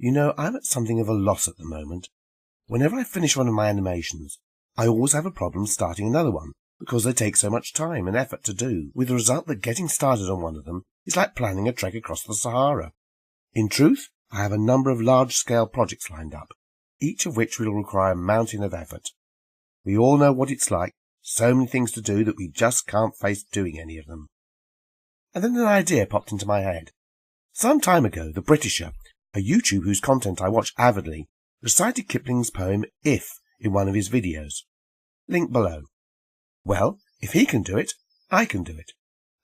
You know, I'm at something of a loss at the moment. Whenever I finish one of my animations, I always have a problem starting another one, because they take so much time and effort to do, with the result that getting started on one of them is like planning a trek across the Sahara. In truth, I have a number of large-scale projects lined up, each of which will require a mountain of effort. We all know what it's like, so many things to do that we just can't face doing any of them. And then an idea popped into my head. Some time ago, the Britisher, a YouTuber whose content I watch avidly, recited Kipling's poem If in one of his videos. Link below. Well, if he can do it, I can do it.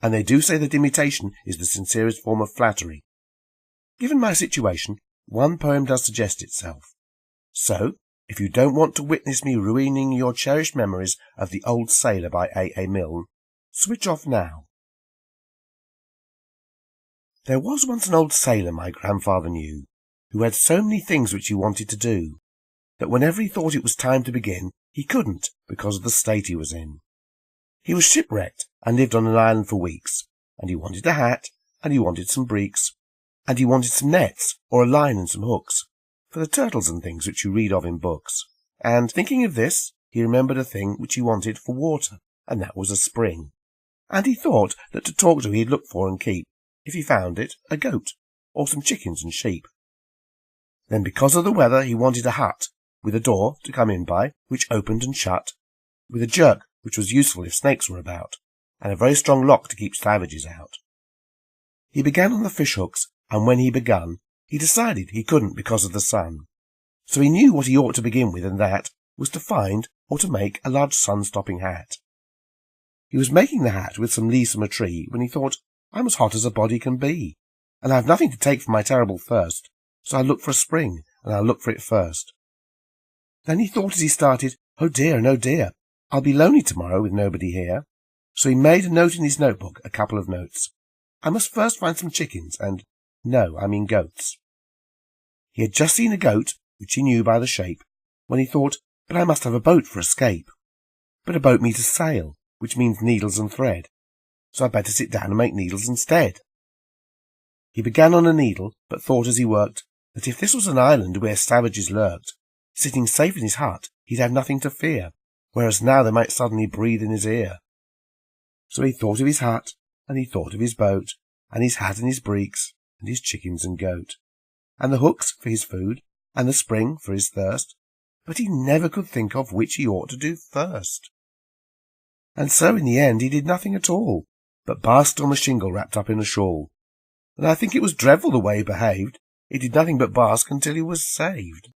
And they do say that imitation is the sincerest form of flattery. Given my situation, one poem does suggest itself. So, if you don't want to witness me ruining your cherished memories of The Old Sailor by A. Milne, switch off now. There was once an old sailor my grandfather knew, who had so many things which he wanted to do, that whenever he thought it was time to begin, he couldn't because of the state he was in. He was shipwrecked and lived on an island for weeks, and he wanted a hat, and he wanted some breeks, and he wanted some nets, or a line and some hooks, for the turtles and things which you read of in books. And thinking of this, he remembered a thing which he wanted for water, and that was a spring. And he thought that to talk to he'd look for and keep, if he found it, a goat, or some chickens and sheep. Then because of the weather he wanted a hut, with a door to come in by, which opened and shut, with a jerk which was useful if snakes were about, and a very strong lock to keep savages out. He began on the fish hooks, and when he begun, he decided he couldn't because of the sun. So he knew what he ought to begin with, and that was to find or to make a large sun-stopping hat. He was making the hat with some leaves from a tree when he thought, I'm as hot as a body can be, and I have nothing to take for my terrible thirst, so I'll look for a spring, and I'll look for it first. Then he thought as he started, oh dear, no dear, I'll be lonely tomorrow with nobody here. So he made a note in his notebook, a couple of notes. I must first find some chickens, and no, I mean goats. He had just seen a goat, which he knew by the shape, when he thought, but I must have a boat for escape. But a boat means a sail, which means needles and thread, so I'd better sit down and make needles instead. He began on a needle, but thought as he worked that if this was an island where savages lurked, sitting safe in his hut, he'd have nothing to fear, whereas now they might suddenly breathe in his ear. So he thought of his hut, and he thought of his boat, and his hat and his breeks, and his chickens and goat, and the hooks for his food, and the spring for his thirst, but he never could think of which he ought to do first. And so in the end he did nothing at all, but basked on the shingle wrapped up in a shawl. And I think it was dreadful the way he behaved. He did nothing but bask until he was saved.